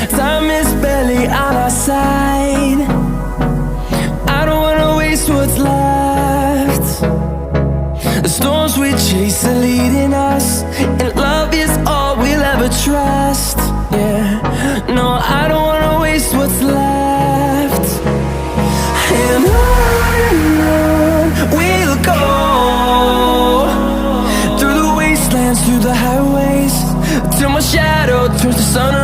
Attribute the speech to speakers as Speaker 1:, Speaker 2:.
Speaker 1: Time is barely on our side. I don't wanna waste what's left. The storms we chase are leading us, and love is all we'll ever trust. Yeah, no, I don't wanna waste what's left. And on we'll go, through the wastelands, through the highways, till my shadow turns to sun